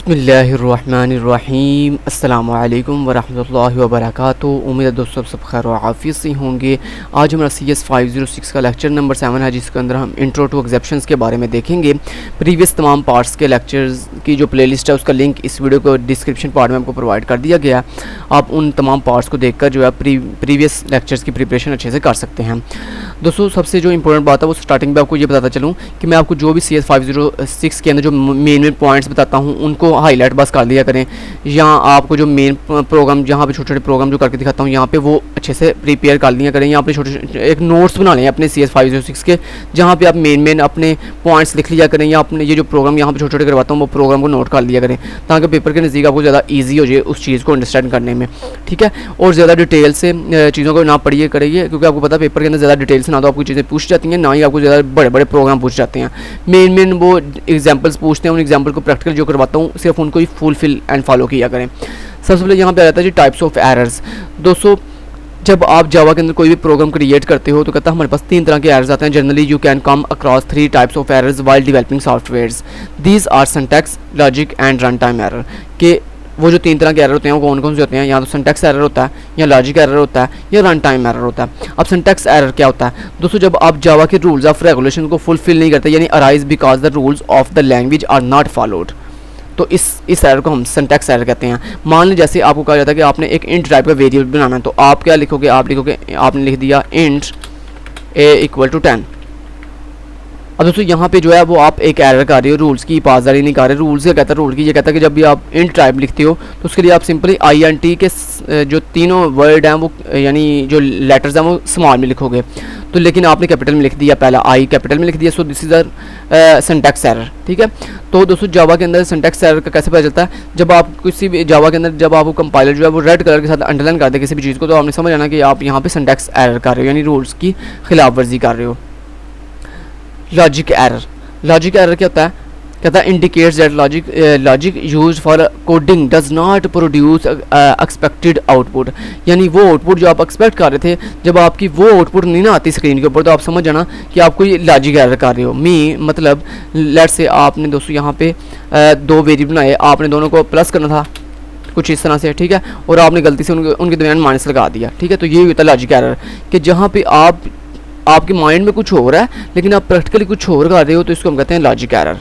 बिस्मिल्लाहिर्रहमानिर्रहीम अस्सलामु अलैकुम वरहमतुल्लाहि वबरकातुहू। उम्मीद है दोस्तों सब खैर और आफियत से होंगे। आज हमारा CS 506 का लेक्चर नंबर 7 है, जिसके अंदर हम इंट्रो टू एक्सेप्शंस के बारे में देखेंगे। प्रीवियस तमाम पार्ट्स के लेक्चर्स की जो प्लेलिस्ट है उसका लिंक इस वीडियो को डिस्क्रिप्शन पार्ट में आपको प्रोवाइड कर दिया गया। आप उन तमाम पार्ट्स को देखकर जो है प्रीवियस लेक्चर्स की प्रिपरेशन अच्छे से कर सकते हैं। दोस्तों सबसे जो इंपॉर्टेंट बात है वो स्टार्टिंग में आपको ये बताता चलूँ कि मैं आपको जो भी CS 506 के अंदर जो मेन पॉइंट्स बताता हूँ उनको हाईलाइट बस कर लिया करें। यहाँ आपको जो मेन प्रोग्राम जहाँ पे छोटे छोटे प्रोग्राम जो करके दिखाता हूँ यहाँ पे वो अच्छे से प्रिपेयर कर लिया करें। यहाँ पे छोटे एक नोट्स बना लें अपने CS 506 के, जहाँ पे आप मेन अपने पॉइंट्स लिख लिया करें, या अपने ये जो प्रोग्राम यहाँ पे छोटे छोटे करवाता हूँ वो प्रोग्राम को नोट कर लिया करें, ताकि पेपर के नज़दीक आपको ज़्यादा ईजी हो जाए उस चीज़ को अंडरस्टैंड करने में। ठीक है, और ज़्यादा डिटेल से चीज़ों को ना पढ़िए करिए, क्योंकि आपको पता है पेपर के अंदर ज़्यादा डिटेल से ना तो आपको चीज़ें पूछ जाती हैं, ना ही आपको ज़्यादा बड़े बड़े प्रोग्राम पूछ जाते हैं। मेन वो एग्जाम्पल्स पूछते हैं, उन एग्जाम्पल को प्रैक्टिकल जो करवाता हूँ सिर्फ उनको ही फुलफिल एंड फॉलो किया करें। सबसे पहले यहाँ पे आ जाता है जी टाइप्स ऑफ एरर्स। दोस्तों जब आप जावा के अंदर कोई भी प्रोग्राम क्रिएट करते हो तो कहता है हमारे पास 3 तरह के एरर्स आते हैं। Generally you can come across 3 types of errors while developing softwares. These are syntax, logic and run time error. के वो जो 3 तरह के एरर होते हैं वो कौन कौन से होते हैं? या तो सिंटैक्स एरर होता है, या लॉजिक एरर होता है, या रन टाइम एरर होता है। अब सिंटैक्स एरर क्या होता है दोस्तों? जब आप जावा के रूल्स ऑफ रेगुलेशन को फुलफिल नहीं करते, यानी arise because the rules of the language are not followed, तो इस एरर को हम सिंटैक्स एरर कहते हैं। मान लीजिए जैसे आपको कहा जाता है कि आपने एक इंट टाइप का वेरिएबल बनाना है, तो आप क्या लिखोगे? आप लिखोगे, आपने लिख दिया इंट a = 10। अब दोस्तों यहाँ पे जो है वो आप एक एरर कर रहे हो, रूल्स की पासदारी नहीं कर रहे। रूल्स क्या कहता है? रूल की ये कहता है कि जब भी आप इंट टाइप लिखते हो तो उसके लिए आप सिंपली INT के जो तीनों वर्ड हैं वो यानी जो लेटर्स हैं वो स्मॉल में लिखोगे, तो लेकिन आपने कैपिटल में लिख दिया, पहला I कैपिटल में लिख दिया। So this is a syntax error. ठीक है, तो दोस्तों जावा के अंदर सिंटैक्स एरर का कैसे पता चलता है? जब आप किसी भी जावा के अंदर जब आपको कंपाइलर जो है वो रेड कलर के साथ अंडरलाइन कर दे किसी भी चीज़ को, तो आपने समझ आना कि आप यहाँ पे सिंटैक्स एरर कर रहे हो, यानी रूल्स की खिलाफ वर्जी कर रहे हो। Logic error. लॉजिक एरर क्या होता है? कहता है indicates that logic used for coding does not produce expected output, यानी वो आउटपुट जो आप एक्सपेक्ट कर रहे थे जब आपकी वो आउटपुट नहीं ना आती स्क्रीन के ऊपर, तो आप समझ जाना कि आप कोई लॉजिक एरर कर रहे हो। मतलब लेट्स से आपने दोस्तों यहाँ पे 2 वेरिएबल बनाए, आपने दोनों को प्लस करना था कुछ इस तरह से, ठीक है, और आपने गलती से उनके दरमियान माइनस लगा दिया। ठीक है, तो ये होता है लॉजिक एरर, कि जहाँ पे आपके माइंड में कुछ हो रहा है लेकिन आप प्रैक्टिकली कुछ और कर रहे हो, तो इसको हम कहते हैं लॉजिक एरर।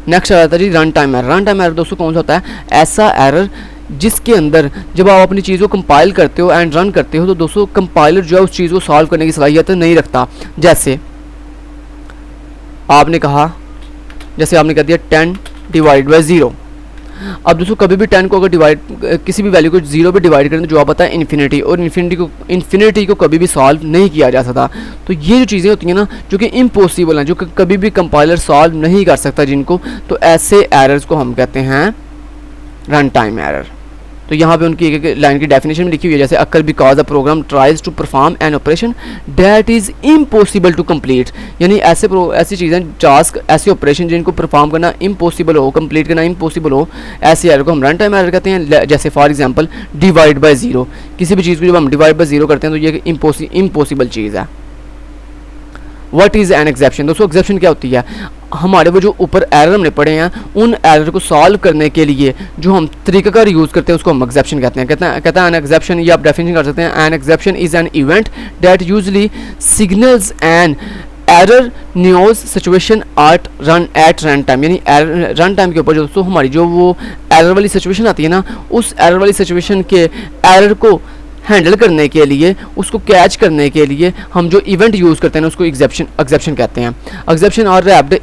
नेक्स्ट आ जाता है जी run time error. Run time error दोस्तों कौन सा होता है? ऐसा एरर जिसके अंदर जब आप अपनी चीज़ को कंपाइल करते हो एंड रन करते हो तो दोस्तों कंपाइलर जो है उस चीज़ को सॉल्व करने की सलाहियत नहीं रखता। जैसे आपने कहा, जैसे आपने कह दिया 10 / 0। अब दोस्तों कभी भी 10 को अगर किसी भी वैल्यू को 0 पे डिवाइड करें तो जो आप पता है इन्फिनिटी, और इन्फिनिटी को कभी भी सॉल्व नहीं किया जा सकता। तो ये जो चीज़ें होती हैं ना जो कि इम्पॉसिबल हैं, जो कि कभी भी कंपाइलर सॉल्व नहीं कर सकता जिनको, तो ऐसे एरर्स को हम कहते हैं रन टाइम एरर। तो यहाँ पे उनकी एक लाइन की डेफिनेशन में लिखी हुई है, जैसे occur because the program tries to perform an operation that is impossible to complete, यानी ऐसी चीज़ें, टास्क, ऐसे ऑपरेशन जिनको परफॉर्म करना इम्पॉसिबल हो, कंप्लीट करना इम्पॉसिबल हो, ऐसे एरर को हम रन टाइम एरर कहते हैं। जैसे फॉर एग्जांपल डिवाइड बाय 0, किसी भी चीज़ को जब हम डिवाइड बाय 0 करते हैं तो ये इम्पॉसिबल चीज़ है। What is an exception? दोस्तों एक्सेप्शन क्या होती है? हमारे वो जो ऊपर एरर हमने पढ़े हैं उन एरर को सॉल्व करने के लिए जो हम तरीक़ाकार यूज़ करते हैं उसको हम एक्सेप्शन कहते हैं। कहता है एन एक्सेप्शन, ये आप डेफिनेशन कर सकते हैं। An exception is an event that usually signals an error news situation at run time, यानी रन टाइम के ऊपर दोस्तों हमारी जो वो एरर वाली सिचुएशन आती है ना, उस एरर वाली सिचुएशन के एरर को हैंडल करने के लिए, उसको कैच करने के लिए हम जो इवेंट यूज़ करते हैं उसको एक्सेप्शन कहते हैं। एक्सेप्शन और रैप्ड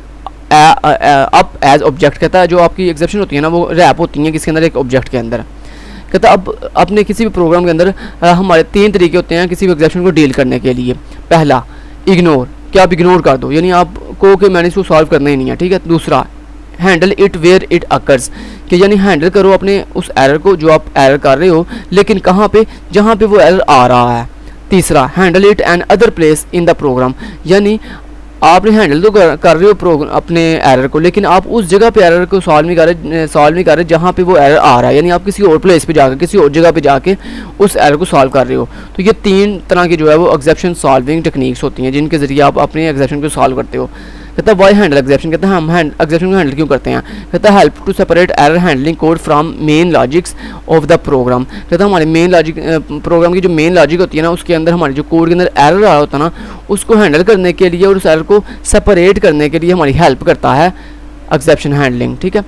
अप एज ऑब्जेक्ट, कहता है जो आपकी एक्सेप्शन होती है ना वो रैप होती हैं किसके अंदर? एक ऑब्जेक्ट के अंदर। कहता है अब अपने किसी भी प्रोग्राम के अंदर हमारे 3 तरीके होते हैं किसी भी एक्सेप्शन को डील करने के लिए। पहला इग्नोर, कि आप इग्नोर कर दो, यानी आपको कि मैंने इसको सॉल्व करना ही नहीं है। ठीक है, दूसरा handle it where it occurs, कि यानी हैंडल करो अपने उस एरर को जो आप एरर कर रहे हो, लेकिन कहाँ पे? जहाँ पे वो एरर आ रहा है। तीसरा handle it another place in the program, यानी आपने हैंडल तो कर रहे हो अपने एरर को, लेकिन आप उस जगह पे एरर को सॉल्व नहीं कर रहे जहाँ पे वो एरर आ रहा है, यानी आप किसी और प्लेस पे जाकर किसी और जगह पे जाके उस एरर को सॉल्व कर रहे हो। तो ये 3 तरह की जो है वो एक्सेप्शन सॉल्विंग टेक्निक्स होती हैं जिनके ज़रिए आप अपने एक्सेप्शन को सॉल्व करते हो। कहता है वाई हैंडल एग्जेप्शन, कहता है हम एग्जेप्शन को हैंडल क्यों करते हैं। कहता है help to separate error handling code from main logics of the program. कहता है हमारे मेन लॉजिक प्रोग्राम की जो मेन लॉजिक होती है ना, उसके अंदर हमारे जो कोड के अंदर एरर आ रहा होता है ना, उसको हैंडल करने के लिए और उस एरर को सेपरेट करने के लिए हमारी हेल्प करता है एग्जेप्शन हैंडलिंग। ठीक है,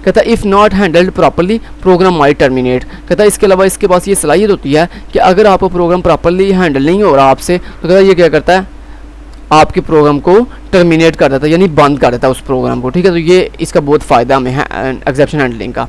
कहता है if not handled properly program might terminate. कहता है इसके अलावा इसके पास ये सलाहियत होती है कि अगर आपका प्रोग्राम प्रॉपरली हैंडल नहीं हो रहा आपसे, तो कहता है ये क्या करता है, आपके प्रोग्राम को टर्मिनेट कर देता है, यानी बंद कर देता है उस प्रोग्राम को। ठीक है, तो ये इसका बहुत फ़ायदा हमें है एग्जेप्शन हैंडलिंग का।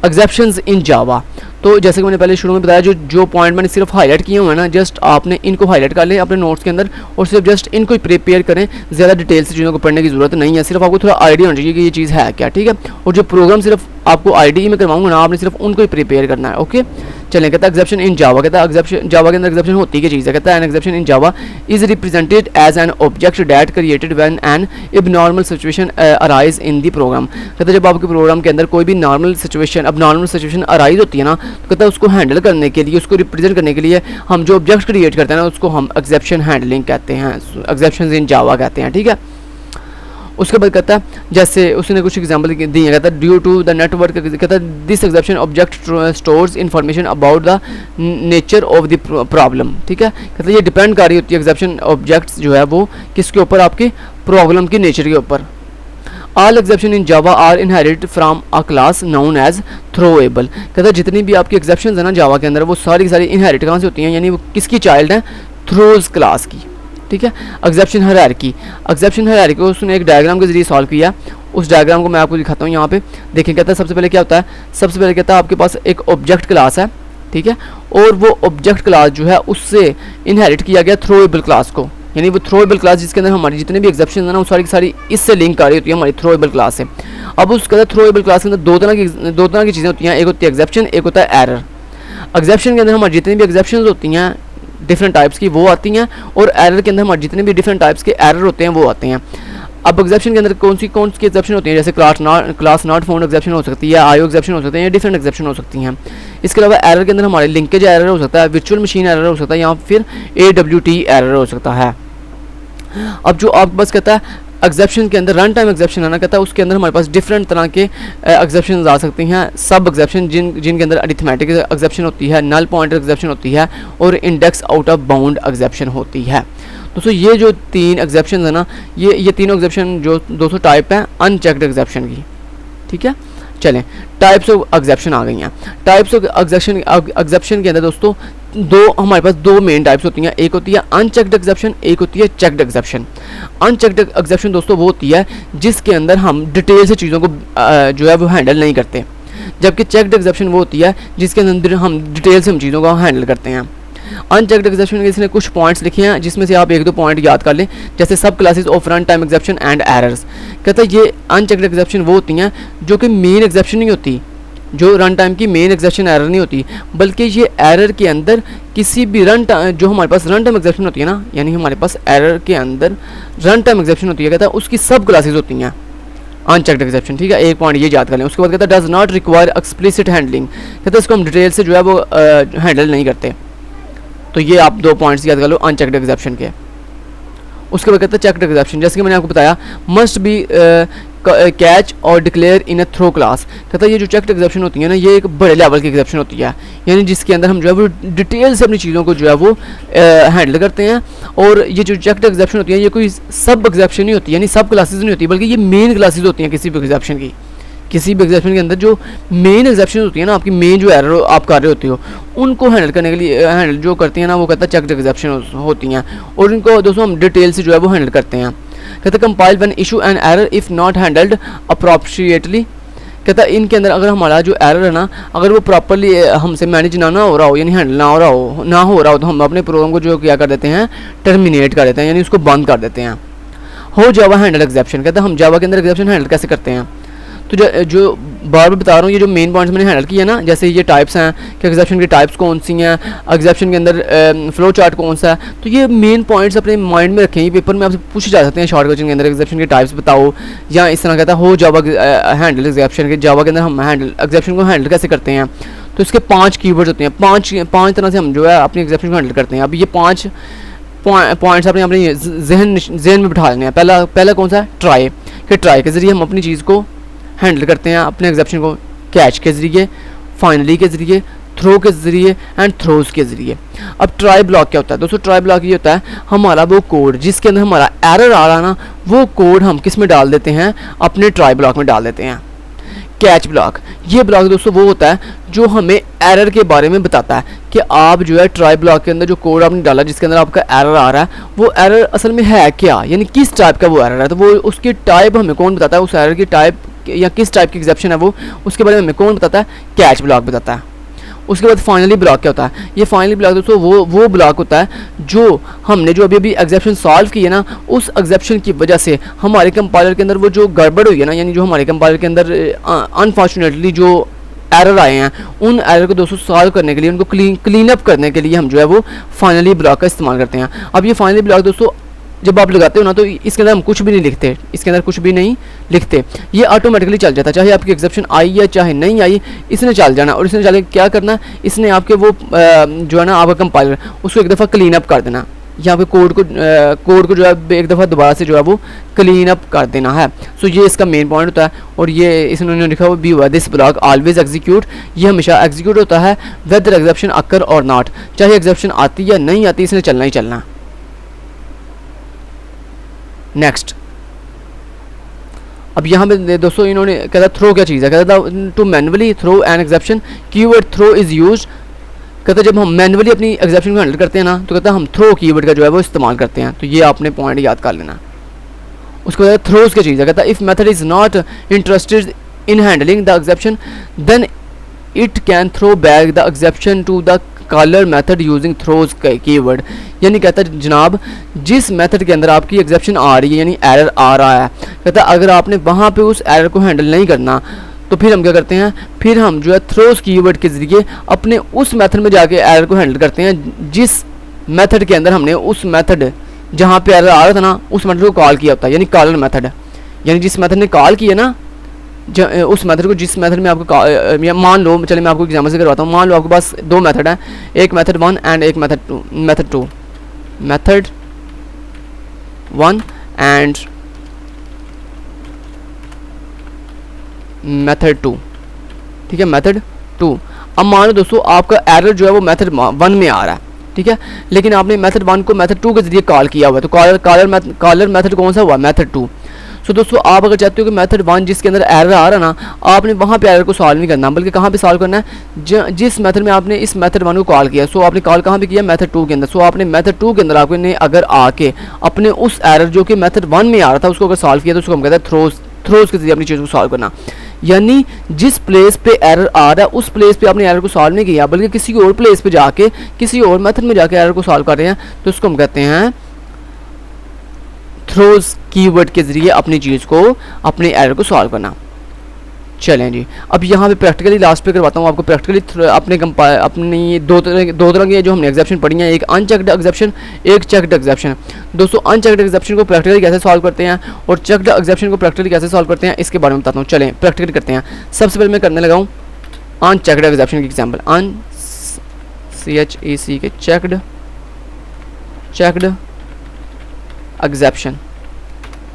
एग्जेप्शंस इन जावा, तो जैसे कि मैंने पहले शुरू में बताया, जो पॉइंट मैंने सिर्फ हाईलाइट किए हुए हैं ना, जस्ट आपने इनको हाईलाइट कर लें अपने नोट्स के अंदर और सिर्फ जस्ट इनको ही प्रिपेयर करें। ज़्यादा डिटेल से चीज़ों को पढ़ने की ज़रूरत नहीं है, सिर्फ आपको थोड़ा आइडिया होना चाहिए कि ये चीज़ है क्या। ठीक है, और जो प्रोग्राम सिर्फ आपको आईडी में करवाऊंगा ना, आपने सिर्फ उनको ही प्रिपेयर करना है। ओके, चलें। कहता है एग्जेप्शन इन जावा, कहता है एग्जेप्शन जावा के अंदर एग्जेप्शन होती क्या चीज़ है। कहता है an exception in Java is represented as an object that created when an abnormal situation arise in the program. कहता है जब आपके प्रोग्राम के अंदर कोई भी normal situation abnormal situation arise होती है ना, तो कहता है उसको हैंडल करने के लिए, उसको रिप्रेजेंट करने के लिए हम जो ऑब्जेक्ट क्रिएट करते हैं ना, उसको हम एग्जेप्शन हैंडलिंग कहते हैं, एग्जेप्शन इन जावा कहते हैं। ठीक है, उसके बाद कहता है जैसे उसने कुछ एग्जांपल दी है। कहता है ड्यू टू द नेटवर्क, कहता है this exemption object stores information about the nature of the problem. ठीक है, कहता है ये डिपेंड कर रही होती है एग्जेप्शन ऑब्जेक्ट्स जो है वो किसके ऊपर, आपके प्रॉब्लम की नेचर के ऊपर। All exception in Java are inherit from a class known as throwable. कहता है जितनी भी आपकी एग्जेप्शन है ना जावा के अंदर, वो सारी की सारी इनहेरिट कहाँ से होती हैं, यानी वो किसकी चाइल्ड है, थ्रोज क्लास की। ठीक है, एग्जेप्शन हायरार्की, एग्जेप्शन हायरार्की को उसने एक डायग्राम के जरिए सॉल्व किया। उस डायग्राम को मैं आपको दिखाता हूँ यहाँ पे, देखें। कहता है सबसे पहले क्या होता है, सबसे पहले कहता है आपके पास एक ऑब्जेक्ट क्लास है। ठीक है, और वो ऑब्जेक्ट क्लास जो है उससे इनहेरिट किया गया थ्रोएबल क्लास को, यानी वो थ्रोएबल क्लास जिसके अंदर हमारी जितने भी एग्जेप्शन है ना, वो सारी की सारी इससे लिंक आ रही होती है हमारी थ्रोएबल क्लास से। अब उसके थ्रोएबल क्लास के अंदर दो तरह की चीज़ें होती हैं, एक होती है एग्जेप्शन, एक होता है एरर। एग्जेप्शन के अंदर हमारी जितनी भी एग्जेप्शन होती हैं डिफरेंट टाइप्स की वो आती हैं, और एरर के अंदर हमारे जितने भी डिफरेंट टाइप्स के एरर होते हैं वो आते हैं। अब एग्जेप्शन के अंदर कौन सी एग्जेप्शन होती हैं, जैसे क्लास नॉट फाउंड एग्जेप्शन हो सकती है, आईओ एग्जेप्शन हो सकते हैं, या डिफरेंट एग्जेप्शन हो सकती हैं। इसके अलावा एरर के अंदर हमारे लिंकेज एरर हो सकता है, वर्चुअल मशीन एरर हो सकता है, या फिर AWT एरर हो सकता है। अब जो आपके पास कहता है एग्जेप्शन के अंदर रन टाइम एग्जेप्शन है ना, कहता है उसके अंदर हमारे पास डिफरेंट तरह के एग्जेप्शन आ सकती हैं। सब एग्जेप्शन जिनके अंदर अरिथमेटिक एग्जेप्शन होती है, नल पॉइंटर एग्जेप्शन होती है, और index out of bound exemption होती है। दोस्तों ये जो तीन एग्जेप्शन है ना, ये तीनों एग्जेप्शन जो 200 टाइप है अनचेक्ड एग्जेप्शन की। ठीक है, चलें, टाइप्स ऑफ एग्जेप्शन आ गई हैं। टाइप्स ऑफ एग्जेप्शन के अंदर दोस्तों हमारे पास दो मेन टाइप्स होती हैं, एक होती है अनचेक्ड एग्जेप्शन, एक होती है चेक्ड एग्जेप्शन। अनचेक्ड एग्जेप्शन दोस्तों वो होती है जिसके अंदर हम डिटेल से चीज़ों को जो है वो हैंडल नहीं करते, जबकि चेक्ड एग्जेप्शन वो होती है जिसके अंदर हम डिटेल से हम चीज़ों को हैंडल करते हैं। अनचेक्ड एग्जेप्शन के इसने कुछ पॉइंट्स लिखे हैं, जिसमें से आप एक दो पॉइंट याद कर लें, जैसे सब classes of run time exemption and errors. कहता है ये अनचेक्ड एग्जेप्शन वो होती हैं जो कि मेन एग्जेप्शन नहीं होती, जो रन टाइम की मेन एग्जेप्शन एरर नहीं होती, बल्कि ये एरर के अंदर किसी भी जो हमारे पास रन टाइम एग्जेप्शन होती है ना, यानी हमारे पास एरर के अंदर रन टाइम एग्जेप्शन होती है, कहता है उसकी सब क्लासेस होती हैं अनचेक्ड एग्जेप्शन। ठीक है, एक पॉइंट ये याद कर लें। उसके बाद कहता है does not require explicit handling, कहता है इसको हम डिटेल से जो है वो हैंडल नहीं करते। तो ये आप दो पॉइंट्स याद कर लो अनचेक्ड एग्जेप्शन के। उसके बाद कहता है चेक्ड एग्जेप्शन, जैसे कि मैंने आपको बताया मस्ट बी कैच और declare in a throw class. कहता है ये जो चेक्ड एग्जेप्शन होती है ना, ये एक बड़े लेवल की एग्जेप्शन होती है, यानी जिसके अंदर हम जो है वो डिटेल से अपनी चीज़ों को जो है वो हैंडल करते हैं। और ये जो चेक्ड एग्जेप्शन होती है ये कोई सब एग्जेप्शन नहीं होती, यानी सब क्लासेस नहीं होती, बल्कि ये मेन क्लासेस होती हैं किसी भी एग्जेप्शन की। किसी भी एग्जेप्शन के अंदर जो मेन एग्जेप्शन होती है ना, आपकी मेन जो एरर आप कर रहे होते हो, उनको हैंडल करने के लिए हैंडल जो करती हैं ना, वो कहता है चेक्ड एग्जेप्शन होती हैं, और इनको दोस्तों हम डिटेल से जो है वो हैंडल करते हैं। कहता है compile when issue an error if not handled appropriately. कहता है इनके अंदर अगर हमारा जो एरर है ना, अगर वो प्रॉपरली हमसे मैनेज ना हो रहा हो, यानी हैंडल ना हो रहा हो तो हम अपने प्रोग्राम को जो क्या कर देते हैं, टर्मिनेट कर देते हैं, यानी उसको बंद कर देते हैं। हो जावा हैंडल एग्जेप्शन, कहता है हम जावा के अंदर एग्जेप्शन हैंडल कैसे करते हैं। तो जो बार बार बता रहा हूँ, ये जो मेन पॉइंट्स मैंने हैंडल किया ना, जैसे ये टाइप्स हैं कि एग्जेप्शन की टाइप्स कौन सी हैं, एग्जेप्शन के अंदर फ्लो चार्ट कौन सा है, तो ये मेन पॉइंट्स अपने माइंड में रखें। ये पेपर में आपसे पूछे जा सकते हैं शॉर्ट क्वेश्चन के अंदर, एग्जेप्शन की टाइप्स बताओ, या इस तरह कहता है हो जावा हैंडल एग्जेप्शन के, जावा के अंदर हम एग्जेप्शन को हैंडल कैसे करते हैं। तो इसके 5 कीवर्ड्स होते हैं, पाँच तरह से हम जो है अपनी एग्जेप्शन को हैंडल करते हैं। अब ये 5 पॉइंट्स अपने अपने जहन में बिठा लेने हैं। पहला कौन सा है, ट्राई, कि ट्राई के ज़रिए हम अपनी चीज़ को हैंडल करते हैं, अपने एग्जेप्शन को कैच के ज़रिए, फाइनली के ज़रिए, थ्रो के ज़रिए एंड थ्रोज के ज़रिए। अब ट्राई ब्लॉक क्या होता है दोस्तों? ट्राई ब्लॉक ये होता है हमारा वो कोड जिसके अंदर हमारा एरर आ रहा है ना, वो कोड हम किस में डाल देते हैं, अपने ट्राई ब्लॉक में डाल देते हैं। कैच ब्लॉक, ये ब्लॉक दोस्तों वो होता है जो हमें एरर के बारे में बताता है कि आप जो है ट्राई ब्लॉक के अंदर जो कोड आपने डाला जिसके अंदर आपका एरर आ रहा है, वो एरर असल में है क्या, यानी किस टाइप का वो एरर है। तो वो उसकी टाइप हमें कौन बताता है, उस एरर की टाइप या किस टाइप की एग्जेप्शन है वो, उसके बारे में हमें कौन बताता है, कैच ब्लॉक बताता है। उसके बाद फाइनली ब्लॉक क्या होता है? ये फाइनली ब्लॉक दोस्तों वो ब्लॉक होता है जो हमने जो अभी एग्जेप्शन सॉल्व की है ना, उस एग्जेप्शन की वजह से हमारे कंपाइलर के अंदर वो जो गड़बड़ हुई है ना, यानी जो हमारे कंपाइलर के अंदर अनफॉर्चुनेटली जो एरर आए हैं, उन एरर को दोस्तों सॉल्व करने के लिए, उनको क्लीन अप करने के लिए हम जो है वो फाइनली ब्लॉक का इस्तेमाल करते हैं। अब ये फाइनली ब्लॉक दोस्तों जब आप लगाते हो ना, तो इसके अंदर हम कुछ भी नहीं लिखते, इसके अंदर कुछ भी नहीं लिखते, ये ऑटोमेटिकली चल जाता है। चाहे आपकी एग्जेप्शन आई या चाहे नहीं आई, इसने चल जाना। और इसने चल क्या करना है, इसने आपके वो जो है ना आपका कंपाइलर, उसको एक दफ़ा क्लीन अप कर देना, यहाँ पे कोड को जो है एक दफ़ा दोबारा से जो है वो क्लीन अप कर देना है। सो ये इसका मेन पॉइंट होता है। और ये इसने लिखा हुआ भी हुआ, दिस ब्लॉक ऑलवेज एग्जीक्यूट, ये हमेशा एग्जीक्यूट होता है वेदर एग्जेप्शन अकर और नॉट, चाहे एग्जेप्शन आती या नहीं आती, इसने चलना ही चलना। नेक्स्ट, अब यहाँ पे दोस्तों इन्होंने कहता थ्रो क्या चीज़ है, कहता था to manually throw an exception, keyword throw is used, कहता जब हम मैनुअली अपनी एग्जेप्शन को हैंडल करते हैं ना, तो कहता हम थ्रो कीवर्ड का जो है वो इस्तेमाल करते हैं। तो ये आपने पॉइंट याद कर लेना। उसके बाद थ्रोज क्या चीज़ है, कहता if method is not interested in handling the exception then it can throw back the exception to the caller method using throws keyword, यानी कहता है जनाब जिस मेथड के अंदर आपकी एग्जेप्शन आ रही है, यानी एरर आ रहा है, कहता अगर आपने वहाँ पे उस एरर को हैंडल नहीं करना, तो फिर हम क्या करते हैं, फिर हम जो है थ्रोज कीवर्ड के ज़रिए अपने उस मेथड में जाके एरर को हैंडल करते हैं जिस मेथड के अंदर हमने उस मेथड जहाँ पे एरर आ रहा था ना, उस मेथड को कॉल किया होता है, यानी कॉलर मेथड, यानी जिस मेथड ने कॉल किया ना, उस मेथड को, जिस मेथड में आपको मान लो, चलिए मैं आपको एग्जाम्पल से करवाता हूँ। मान लो आपके पास दो मेथड हैं, एक मेथड 1 एंड एक मेथड 2, मेथड 1 एंड मेथड 2, ठीक है, मेथड 2। अब मान लो दोस्तों आपका एरर जो है वो मेथड 1 में आ रहा है, ठीक है, लेकिन आपने मेथड 1 को मेथड 2 के जरिए कॉल किया हुआ है, तो कॉलर मेथड कौन सा हुआ, मेथड 2। सो दोस्तों आप अगर चाहते हो कि मेथड 1 जिसके अंदर एरर आ रहा है ना, आपने वहाँ पे एरर को सॉल्व नहीं करना, बल्कि कहाँ पे सॉल्व करना है, जिस मेथड में आपने इस मेथड 1 को कॉल किया, सो आपने कॉल कहाँ पे किया, मेथड 2 के अंदर। सो आपने मेथड 2 के अंदर आपने अगर आके अपने उस एरर जो कि मेथड 1 में आ रहा था उसको अगर सॉल्व किया, तो उसको हम कहते हैं थ्रोज के जरिए अपनी चीज़ को सॉल्व करना। यानी जिस प्लेस पे एरर आ रहा है उस प्लेस पे आपने एरर को सॉल्व नहीं किया, बल्कि किसी और प्लेस पे जाके किसी और मेथड में जाके एरर को सॉल्व कर रहे हैं, तो उसको हम कहते हैं थ्रोज कीवर्ड के जरिए अपनी चीज़ को, अपने एरर को सॉल्व करना। चलें जी, अब यहाँ पे प्रैक्टिकली लास्ट पे करवाता हूँ आपको प्रैक्टिकली अपनी दो तरह की जो हमने एग्जेप्शन पढ़ी हैं, एक अनचेक्ड एग्जेप्शन, एक चेक्ड एग्जेप्शन। दोस्तों अनचेक्ड एग्जेप्शन को प्रैक्टिकली कैसे सॉल्व करते हैं और चेक्ड एग्जेप्शन को प्रैक्टिकली कैसे सॉल्व करते हैं, इसके बारे में बताता हूँ। चलें प्रैक्टिकली करते हैं। सबसे पहले मैं करने लगा हूँ अनचेक्ड एग्जेप्शन की एग्जाम्पल, CHEC के चेक्ड एग्जेप्शन।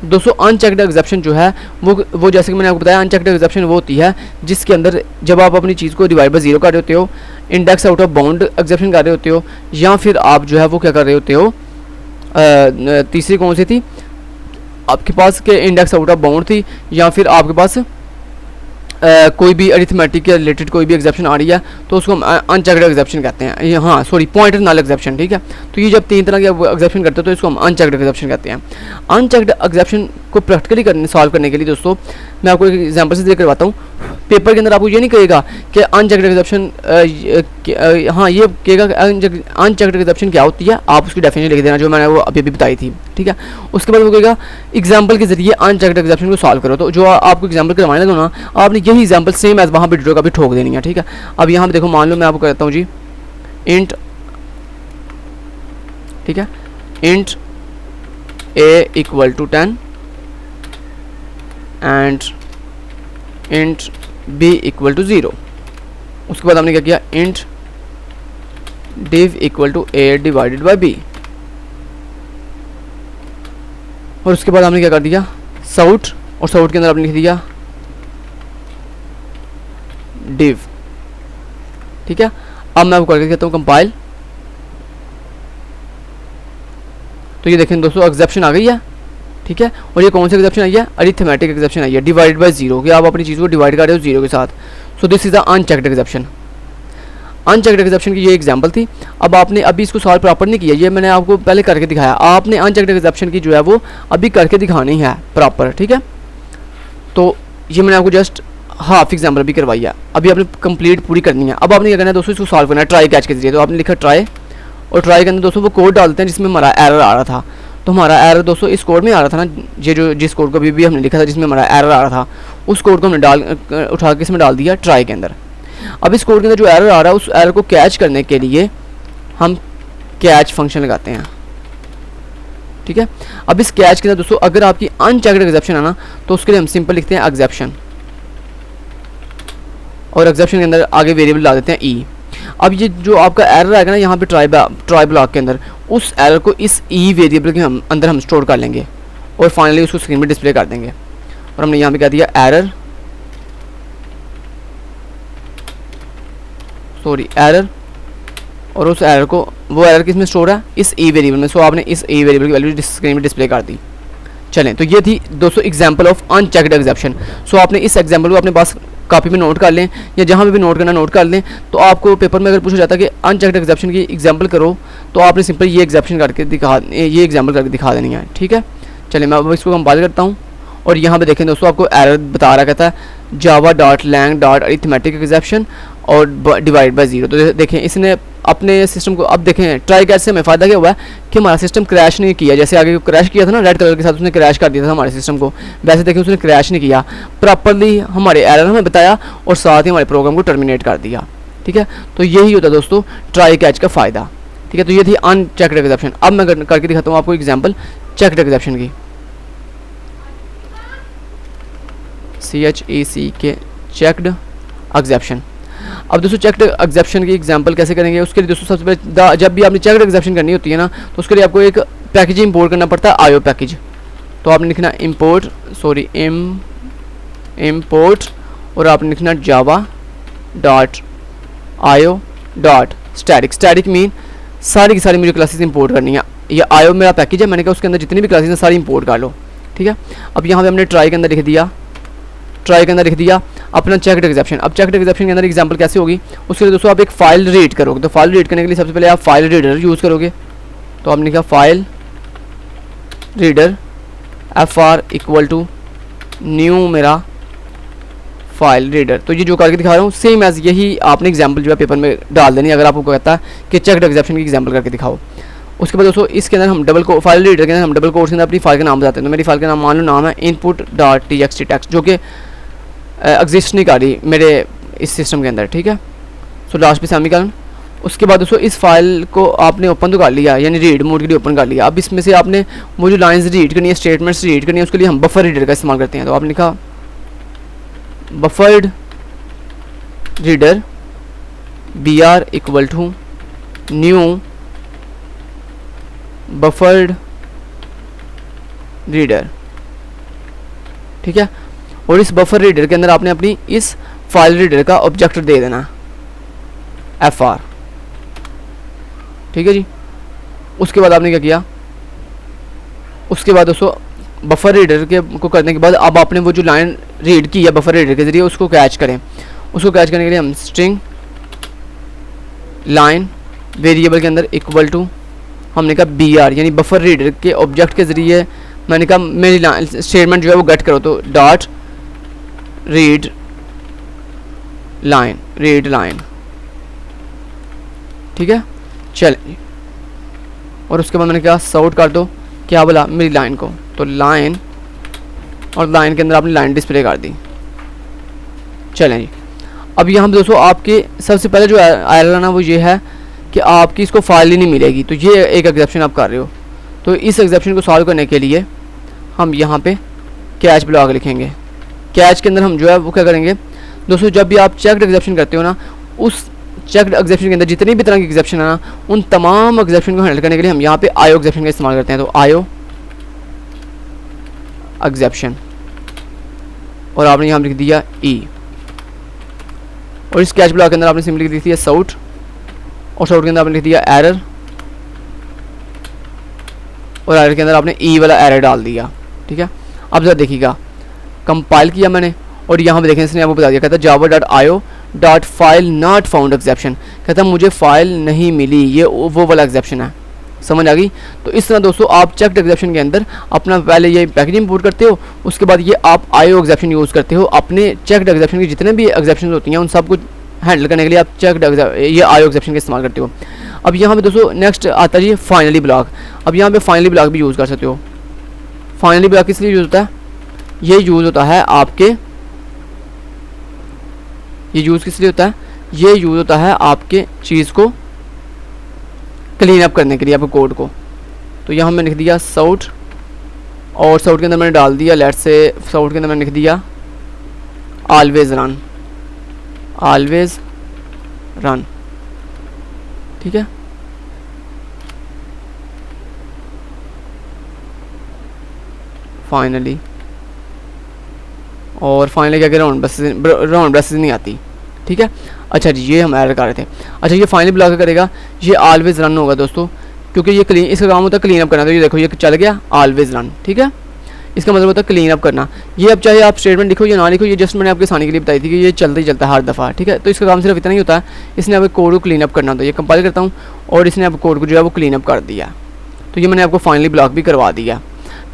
दोस्तों अनचेक्ड एग्जेप्शन जो है वो जैसे कि मैंने आपको बताया, अनचेक्ड एग्जेप्शन वो होती है जिसके अंदर जब आप अपनी चीज़ को डिवाइड बाय 0 कर रहे होते हो, index out of bound exemption कर रहे होते हो, या फिर आप जो है वो क्या कर रहे होते हो, तीसरी कौन सी थी आपके पास के इंडेक्स आउट ऑफ बाउंड थी, या फिर आपके पास कोई भी अरिथमेटिक के रिलेटेड कोई भी एग्जेप्शन आ रही है, तो उसको हम अनचेक्ड एग्जेप्शन कहते हैं। हाँ सॉरी, पॉइंटर नल एग्जेप्शन, ठीक है। तो ये जब 3 तरह के एग्जेप्शन करते हैं तो इसको हम अनचेक्ड एग्जेप्शन कहते हैं। अनचेक्ड एग्जेप्शन को प्रैक्टिकली सॉल्व करने के लिए दोस्तों मैं आपको एक एग्जांपल से देकर करवाता हूँ। पेपर के अंदर आपको ये नहीं कहेगा कि अनचेक्ड एग्जेप्शन, हाँ ये कहेगा अनचेक्ड एग्जेप्शन क्या होती है, आप उसकी डेफिनेशन लिख देना जो मैंने वो अभी बताई थी, ठीक है। उसके बाद वो कहेगा एग्जाम्पल के जरिए अनचेक्ड एग्जेप्शन को सॉल्व करो। तो जो आपको एग्जाम्पल करवाने लगा ना, आपने यही एग्जाम्पल सेम एज वहाँ पर डिटेल का भी ठोक देनी है, ठीक है। अब यहाँ पे देखो, मान लो मैं आपको कहता हूँ जी इंट, ठीक है, int a equal to 10 and int b equal to 0। उसके बाद हमने क्या किया, int div equal to a divided by b, और उसके बाद हमने क्या कर दिया साउट, और साउट के अंदर आपने लिख दिया div। ठीक है, अब मैं आपको करके कहता हूँ कंपाइल। तो ये देखें दोस्तों एक्सेप्शन आ गई है। ठीक है, और ये कौन सी एक्सेप्शन आई है, अरिथमेटिक एक्सेप्शन आई है, डिवाइडेड बाय जीरो, कि आप अपनी चीज़ को डिवाइड कर रहे हो जीरो के साथ। So this is the unchecked exception. Unchecked exception की ये एग्जांपल थी। अब आपने अभी इसको सॉल्व प्रॉपर नहीं किया, ये मैंने आपको पहले करके दिखाया, आपने अनचेक्ड एक्सेप्शन की जो है वो अभी करके दिखानी है प्रॉपर। ठीक है, तो ये मैंने आपको जस्ट हाफ एग्जाम्पल भी करवाई है, अभी आपने कंप्लीट पूरी करनी है। अब आपने क्या करना है दोस्तों, इसको सॉल्व करना है ट्राई कैच के जरिए। तो आपने लिखा ट्राई, और ट्राई के अंदर दोस्तों वो कोड डालते हैं जिसमें हमारा एरर आ रहा था। तो हमारा एरर दोस्तों इस कोड में आ रहा था ना, ये जो जिस कोड को अभी हमने लिखा था जिसमें हमारा एरर आ रहा था, उस कोड को हमने उठा के इसमें डाल दिया ट्राई के अंदर। अब इस कोड के अंदर जो एरर आ रहा है उस एरर को कैच करने के लिए हम कैच फंक्शन लगाते हैं। ठीक है, अब इस कैच के अंदर दोस्तों अगर आपकी अनचेक्ड एक्सेप्शन है ना, तो उसके लिए हम सिंपल लिखते हैं एक्सेप्शन, और एक्सेप्शन के अंदर आगे वेरिएबल ला देते हैं ई। अब ये जो आपका एरर आएगा ना यहाँ पे ट्राई ब्लॉक के अंदर, उस एरर को इस ई वेरिएबल के अंदर हम स्टोर कर लेंगे, और फाइनली उसको स्क्रीन पे डिस्प्ले कर देंगे। और हमने यहाँ पे कह दिया एरर, एरर, और उस एरर को, वो एरर किस में स्टोर है, इस ई वेरिएबल में। सो आपने इस ई वेरिएबल की वैल्यू स्क्रीन में डिस्प्ले कर दी। चलें, तो ये थी दोस्तों एग्जांपल ऑफ अनचेक्ड एक्सेप्शन। सो आपने इस एग्जांपल को अपने पास कॉपी में नोट कर लें, या जहाँ पे भी नोट करना नोट कर लें। तो आपको पेपर में अगर पूछा जाता है कि अनचेक्ड एक्सेप्शन की एग्जांपल करो, तो आपने सिंपल ये एग्जांपल करके दिखा देनी है। ठीक है, चलिए मैं अब इसको कंपाइल करता हूँ, और यहाँ पे देखें दोस्तों आपको एरर बता रहा कहता है java.lang.arithmetic एक्सेप्शन और डिवाइड बाय जीरो। तो देखें इसने अपने सिस्टम को, अब देखें ट्राई कैच से हमें फ़ायदा क्या हुआ है कि हमारा सिस्टम क्रैश नहीं किया। जैसे आगे क्रैश किया था ना रेड कलर के साथ, उसने क्रैश कर दिया था हमारे सिस्टम को, वैसे देखें उसने क्रैश नहीं किया, प्रॉपरली हमारे एरर हमें बताया और साथ ही हमारे प्रोग्राम को टर्मिनेट कर दिया। ठीक है, तो यही होता है दोस्तों ट्राई कैच का फ़ायदा। ठीक है, तो ये थी अनचेक्ड एक्सेप्शन। अब मैं करके दिखाता हूँ आपको एग्जाम्पल चेक्ड एक्सेप्शन की, CHECK चेक्ड एक्सेप्शन। अब दोस्तों चेक्ड एक्सेप्शन की एग्जांपल कैसे करेंगे, उसके लिए दोस्तों सबसे पहले जब भी आपने चेक्ड एक्सेप्शन करनी होती है ना, तो उसके लिए आपको एक पैकेज इंपोर्ट करना पड़ता है, आईओ पैकेज। तो आपने लिखना इम्पोर्ट और आपने लिखना java.io.static। स्टैटिक मीन सारी की सारी मुझे क्लासेस इंपोर्ट करनी है। ये आईओ मेरा पैकेज है, मैंने कहा उसके अंदर जितनी भी क्लासेस हैं सारी इंपोर्ट कर लो। ठीक है, अब यहाँ पे हमने ट्राई के अंदर लिख दिया अपना चेक्ड एक्सेप्शन। अब चेक्ड एक्सेप्शन के अंदर एग्जांपल कैसे होगी, उसके लिए दोस्तों आप एक फाइल रीड करोगे। तो फाइल रीड करने के लिए सबसे पहले आप फाइल रीडर यूज़ करोगे। तो आपने लिखा फाइल रीडर FR = न्यू मेरा फाइल रीडर। तो ये जो करके दिखा रहा हूँ सेम एज यही आपने एग्जाम्पल जो है पेपर में डाल देनी, अगर आपको कहता है कि चेक्ड एक्सेप्शन की एग्जाम्पल करके दिखाओ। उसके बाद दोस्तों इसके अंदर हम फाइल रीडर के अंदर हम डबल कोट्स के अंदर अपनी फाइल का नाम बताते हैं। तो मेरी फाइल का नाम मान लो नाम है input.txt टेक्स्ट, जो कि एग्जिस्ट नहीं कर रही मेरे इस सिस्टम के अंदर। ठीक है, सो लास्ट पे सेमीकोलन। उसके बाद दोस्तों इस फाइल को आपने ओपन तो कर लिया, यानी रीड मोड के लिए ओपन कर लिया। अब इसमें से आपने वो जो लाइन्स रीड करनी है, स्टेटमेंट्स रीड करनी है, उसके लिए हम बफर रीडर का इस्तेमाल करते हैं। तो आपने लिखा buffered reader BR = new buffered reader. ठीक है, और इस बफर रीडर के अंदर आपने अपनी इस फाइल रीडर का ऑब्जेक्ट दे देना FR। ठीक है जी, उसके बाद आपने क्या किया, उसके बाद दोस्तों बफर रीडर के को करने के बाद अब आपने वो जो लाइन रीड की है बफर रीडर के जरिए उसको कैच करें। उसको कैच करने के लिए हम स्ट्रिंग लाइन वेरिएबल के अंदर = हमने कहा BR, यानी बफर रीडर के ऑब्जेक्ट के ज़रिए मैंने कहा मेरी स्टेटमेंट जो है वो गेट करो। तो डॉट रीड लाइन। ठीक है, चलिए, और उसके बाद मैंने कहा सॉर्ट कर दो, क्या बोला, मेरी लाइन को। तो लाइन, और लाइन के अंदर आपने लाइन डिस्प्ले कर दी। चलें जी, अब यहाँ पे दोस्तों आपके सबसे पहले जो एरर ना वो ये है कि आपकी इसको फाइल ही नहीं मिलेगी। तो ये एक एक्सेप्शन आप कर रहे हो। तो इस एक्सेप्शन को सॉल्व करने के लिए हम यहाँ पे कैच ब्लॉक लिखेंगे। कैच के अंदर हम जो है वो क्या करेंगे दोस्तों, जब भी आप चेक्ड एक्सेप्शन करते हो ना, उस चेक्ड एक्सेप्शन के अंदर जितनी भी तरह की एक्सेप्शन है ना, उन तमाम एक्सेप्शन को हैंडल करने के लिए हम यहाँ पे आईओ एक्सेप्शन का इस्तेमाल करते हैं। तो आईओ एग्जेप्शन, और आपने यहाँ लिख दिया ई, और इस कैच ब्लॉक के अंदर आपने सिंपली लिख दिया साउट, और साउट के अंदर आपने लिख दिया एरर, और एरर के अंदर आपने ई वाला एरर डाल दिया। ठीक है, अब जरा देखिएगा, कंपाइल किया मैंने और यहाँ पे देखें इसने आपको बता दिया, कहता है java.io.file not found एक्सेप्शन, कहता है मुझे फाइल नहीं मिली, ये वो वाला एक्सेप्शन है। समझ आ गई? तो इस तरह दोस्तों आप चेक्ड एक्सेप्शन के अंदर अपना पहले ये पैकेज इंपोर्ट करते हो, उसके बाद ये आप आईओ एक्सेप्शन यूज़ करते हो अपने चेक्ड एक्सेप्शन के जितने भी एक्सेप्शन होती हैं उन सब कुछ हैंडल करने के लिए आप चेक्ड ये आईओ एक्सेप्शन का इस्तेमाल करते हो। अब यहाँ पे दोस्तों नेक्स्ट आता है जी फाइनली ब्लॉक। अब यहाँ पे फाइनली ब्लॉक भी यूज़ कर सकते हो। फाइनली ब्लॉक किस लिए यूज़ होता है? ये यूज़ होता है आपके, ये यूज़ किस लिए होता है? ये यूज़ होता है आपके चीज़ को क्लीन अप करने के लिए, आपके कोड को। तो यहाँ मैंने लिख दिया साउट, और साउट के अंदर मैंने डाल दिया, लेट्स से साउट के अंदर मैंने लिख दिया ऑलवेज रन, ऑलवेज रन। ठीक है, फाइनली, और फाइनली क्या राउंड ब्रेसेस नहीं आती। ठीक है, अच्छा जी ये हम ऐड कर रहे थे। अच्छा ये फाइनली ब्लॉक करेगा, ये ऑलवेज रन होगा दोस्तों, क्योंकि ये क्लीन, इसका काम होता है क्लीन अप करना। तो ये देखो ये चल गया ऑलवेज रन। ठीक है, इसका मतलब होता है क्लीन अप करना। ये अब चाहे आप स्टेटमेंट लिखो या ना लिखो, ये जस्ट मैंने आपके आसानी के लिए बताई थी कि ये चलता ही चलता है हर दफ़ा। ठीक है, तो इसका काम सिर्फ इतना ही होता है, इसने आपके कोड को क्लीन अप करना होता है। ये कंपाइल करता हूँ और इसने आपको कोड को जो है वो क्लीन अप कर दिया। तो ये मैंने आपको फाइनली ब्लॉक भी करवा दिया।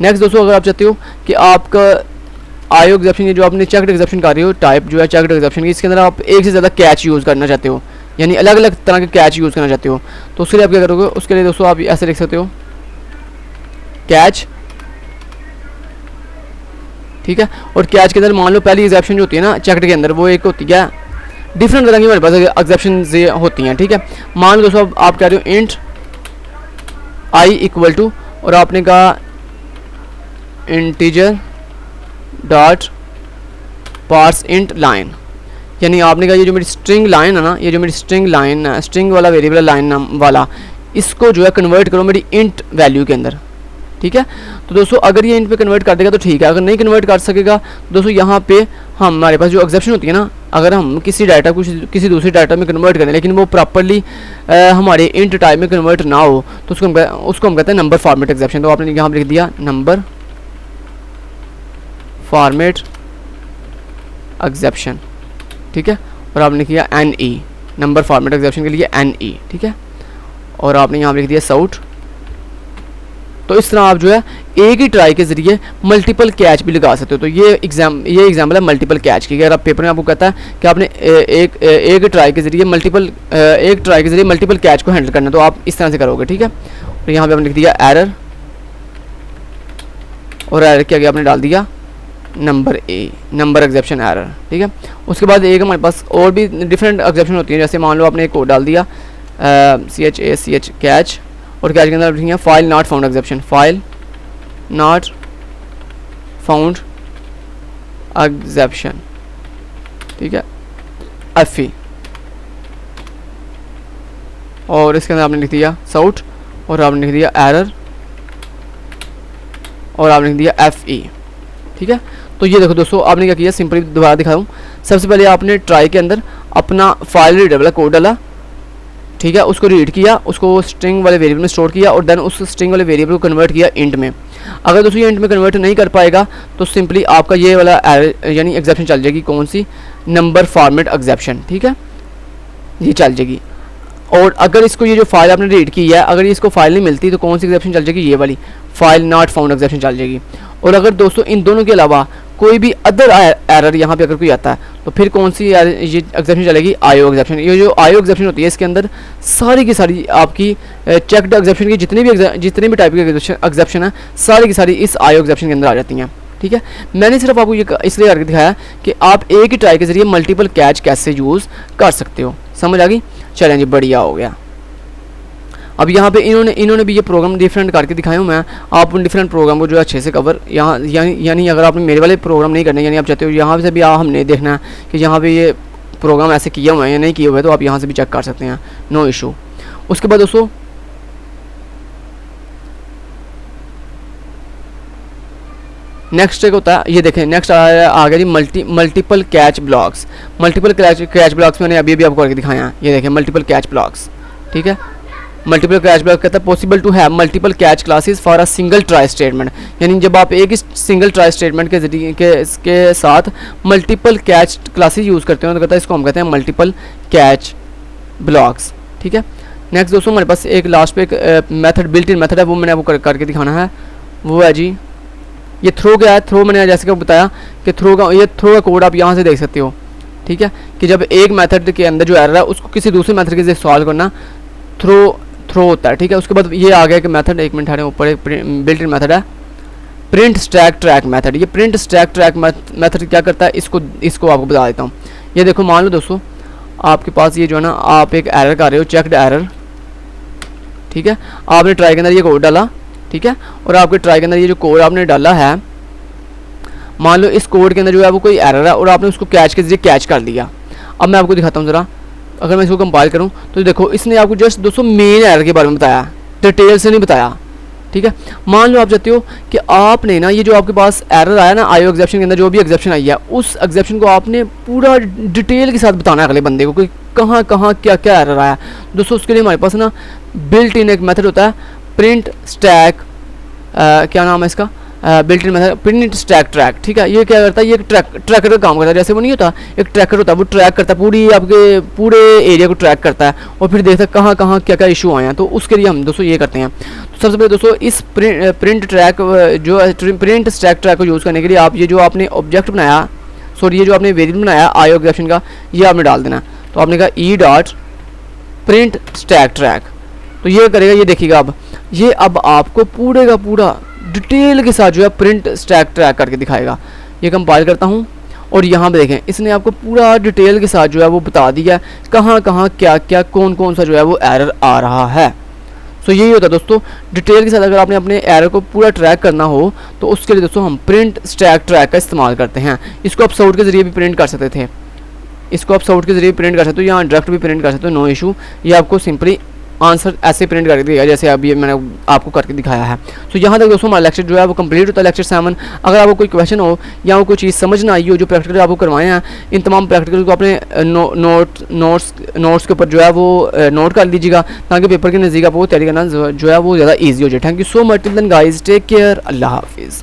नेक्स्ट दोस्तों, अगर आप चाहते हो कि आपका आईओ एक्सेप्शन, ये जो आपने चेक्ड एक्सेप्शन कर रहे हो, टाइप जो है चेक्ड एक्सेप्शन की, इसके अंदर आप एक से ज़्यादा कैच यूज़ करना चाहते हो, यानी अलग अलग तरह के कैच यूज़ करना चाहते हो, तो उसके लिए आप क्या करोगे? उसके लिए दोस्तों आप ऐसे लिख सकते हो कैच। ठीक है, और कैच के अंदर मान लो पहली एक्सेप्शन जो होती है ना चेक्ड के अंदर, वो एक होती है डिफरेंट तरह की हमारे पास एक्सेप्शन होती हैं। ठीक है, मान लो दोस्तों आप कह रहे हो इंट आई इक्वल टू, और आपने कहा integer dot parse int line, यानी आपने कहा ये जो मेरी स्ट्रिंग लाइन है ना, ये जो मेरी स्ट्रिंग लाइन है, स्ट्रिंग वाला वेरिएबल लाइन नाम वाला, इसको जो है कन्वर्ट करो मेरी इंट वैल्यू के अंदर। ठीक है, तो दोस्तों अगर ये इंट पे कन्वर्ट कर देगा तो ठीक है, अगर नहीं कन्वर्ट कर सकेगा दोस्तों यहाँ पे हमारे पास जो एक्सेप्शन होती है ना, अगर हम किसी डाटा को किसी दूसरी डाटा में कन्वर्ट करें लेकिन वो प्रॉपर्ली हमारे इंट टाइप में कन्वर्ट ना हो, तो उसको हम कहते हैं नंबर फॉर्मेट एक्सेप्शन। तो आपने यहाँ पर लिख दिया नंबर फॉर्मेट एक्सेप्शन। ठीक है, और आपने किया N E, number format exception के लिए एन ई। ठीक है, और आपने यहाँ लिख दिया साउट। तो इस तरह आप जो है एक ही ट्राई के ज़रिए मल्टीपल कैच भी लगा सकते हो। तो ये एग्जाम्पल है मल्टीपल कैच की। अगर आप पेपर में आपको कहता है कि आपने एक ट्राई के ज़रिए मल्टीपल कैच को हैंडल करना, तो आप इस तरह से करोगे। ठीक है, और यहाँ पे आपने लिख दिया एरर, और एरर के आगे आपने डाल दिया नंबर एक्सेप्शन एरर। ठीक है, उसके बाद एक हमारे पास और भी डिफरेंट एक्सेप्शन होती है, जैसे मान लो आपने एक कोड डाल दिया CH कैच, और कैच के अंदर लिखेंगे file not found exception, file not found exception. ठीक है, FE, और इसके अंदर आपने लिख दिया साउट, और आपने लिख दिया एरर, और आपने लिख दिया FE। ठीक है, तो ये देखो दोस्तों आपने क्या किया, सिंपली दोबारा दिखाऊं। सबसे पहले आपने ट्राई के अंदर अपना फाइल रीडर वाला कोड डाला। ठीक है, उसको रीड किया, उसको स्ट्रिंग वाले वेरिएबल में स्टोर किया, और देन उस स्ट्रिंग वाले वेरिएबल को कन्वर्ट किया इंट में। अगर दोस्तों ये इंट में कन्वर्ट नहीं कर पाएगा तो सिंपली आपका ये वाला यानी एक्सेप्शन चल जाएगी, कौन सी? Number format exception. ठीक है, ये चल जाएगी। और अगर इसको ये जो फाइल आपने रीड की है, अगर इसको फाइल नहीं मिलती तो कौन सी एक्सेप्शन चल जाएगी? ये वाली फाइल नॉट फाउंड एक्सेप्शन चल जाएगी। और अगर दोस्तों इन दोनों के अलावा कोई भी अदर एरर यहाँ पे अगर कोई आता है तो फिर कौन सी ये एक्सेप्शन चलेगी? IO exception. ये जो आईओ एक्सेप्शन होती है इसके अंदर सारी की सारी आपकी चेक्ड एक्सेप्शन की जितने भी टाइप के एक्सेप्शन है सारी की सारी इस आईओ एक्सेप्शन के अंदर आ जाती हैं। ठीक है, मैंने सिर्फ आपको ये इसलिए करके दिखाया कि आप एक ही ट्राई के जरिए मल्टीपल कैच कैसे यूज़ कर सकते हो। समझ आ गई? चलें जी, बढ़िया हो गया। अब यहाँ पे इन्होंने भी ये प्रोग्राम डिफरेंट करके दिखाया हूँ मैं। आप उन डिफरेंट प्रोग्राम को जो है अच्छे से कवर यहाँ यानी अगर आपने मेरे वाले प्रोग्राम नहीं करने, यानी आप चाहते हो यहाँ से भी हमने देखना है कि यहाँ पे ये प्रोग्राम ऐसे किया हुआ है या नहीं किए हुए हैं, तो आप यहाँ से भी चेक कर सकते हैं, नो इशू। उसके बाद दोस्तों नेक्स्ट एक होता है, ये देखें नेक्स्ट आ गया जी multiple catch blocks. Multiple catch blocks मैंने अभी आपको करके दिखाया है। ये देखें मल्टीपल कैच ब्लॉक्स, ठीक है। मल्टीपल कैच ब्लॉक कहता है possible to have multiple catch classes for a single try statement, यानी जब आप एक ही सिंगल ट्राई स्टेटमेंट के जरिए के साथ मल्टीपल कैच क्लासेस यूज़ करते हो तो कहता है इसको हम कहते हैं मल्टीपल कैच ब्लॉक्स, ठीक है। नेक्स्ट दोस्तों हमारे पास एक लास्ट पे एक मेथड बिल्ट इन मेथड है, वो मैंने आपको करके दिखाना है। वो है जी ये थ्रो क्या है। थ्रो मैंने जैसे कि बताया कि थ्रो का कोड आप यहाँ से देख सकते हो, ठीक है, कि जब एक मेथड के अंदर जो एरर है उसको किसी दूसरे मेथड के जरिए सॉल्व करना थ्रो होता है, ठीक है। उसके बाद ये आ गया कि मेथड, एक मिनट हटे, ऊपर एक बिल्ट इन मेथड है प्रिंट स्टैक ट्रैक मेथड। ये प्रिंट स्टैक ट्रैक मेथड क्या करता है इसको आपको बता देता हूँ। ये देखो मान लो दोस्तों आपके पास ये जो है ना आप एक एरर कर रहे हो, चेकड एरर, ठीक है। आपने ट्राई के अंदर ये कोड डाला, ठीक है, और आपके ट्राई के अंदर ये जो कोड आपने डाला है, मान लो इस कोड के अंदर जो है वो कोई एरर है और आपने उसको कैच के जरिए कैच कर लिया। अब मैं आपको दिखाता हूँ ज़रा, अगर मैं इसको कंपाइल करूँ तो देखो इसने आपको जस्ट दोस्तों मेन एरर के बारे में बताया, डिटेल से नहीं बताया, ठीक है। मान लो आप चाहते हो कि आपने ना ये जो आपके पास एरर आया ना आईओ एक्सेप्शन के अंदर, जो भी एक्सेप्शन आई है उस एक्सेप्शन को आपने पूरा डिटेल के साथ बताना है अगले बंदे को कि कहाँ कहाँ क्या क्या एरर आया। दोस्तों उसके लिए हमारे पास ना बिल्ट इन एक मेथड होता है प्रिंट स्टैक, क्या नाम है इसका, built in method print stack track, ठीक है। ये क्या करता है, ये एक ट्रैकर का काम करता है। जैसे वो नहीं होता एक ट्रैकर होता है, वो ट्रैक करता है पूरी आपके पूरे एरिया को ट्रैक करता है और फिर देखता है कहाँ कहाँ क्या क्या इशू आए हैं। तो उसके लिए हम दोस्तों ये करते हैं। तो सबसे पहले दोस्तों इस प्रिंट ट्रैक जो प्रिंट स्टैक ट्रैक को यूज़ करने के लिए आप ये जो आपने ऑब्जेक्ट बनाया, सॉरी ये जो आपने वेरिएबल बनाया आईओ एक्सेप्शन का, ये आपने डाल देना। तो आपने कहा E dot print stack track, तो ये करेगा, ये देखिएगा अब ये अब आपको पूरे का पूरा डिटेल के साथ जो है प्रिंट स्टैक ट्रैक करके दिखाएगा। ये कंपाइल करता हूँ और यहाँ पे देखें इसने आपको पूरा डिटेल के साथ जो है वो बता दिया कहाँ कहाँ क्या क्या कौन कौन सा जो है वो एरर आ रहा है। सो यही होता है दोस्तों डिटेल के साथ अगर आपने अपने एरर को पूरा ट्रैक करना हो तो उसके लिए दोस्तों हम प्रिंट स्टैक ट्रैक का इस्तेमाल करते हैं। इसको आप साउट के ज़रिए भी प्रिंट कर सकते थे, इसको आप साउट के ज़रिए प्रिंट कर सकते हो, यहाँ डायरेक्ट भी प्रिंट कर सकते हो, नो इशू। ये आपको सिंपली आंसर ऐसे प्रिंट करके दिया जैसे अभी मैंने आपको करके दिखाया है। तो यहाँ तक दोस्तों हमारा लेक्चर जो है वो कंप्लीट होता है, लेक्चर 7। अगर आपको कोई क्वेश्चन हो या वो कोई चीज़ समझ ना आई हो जो प्रैक्टिकल आपको करवाए हैं, इन तमाम प्रैक्टिकल को अपने नोट्स के ऊपर जो है वो नोट कर लीजिएगा ताकि पेपर के नज़दीक आपको तैयारी करना जो है वो ज़्यादा ईजी हो जाए। Thank you so much, till then guys, take care, अल्लाह हाफिज़।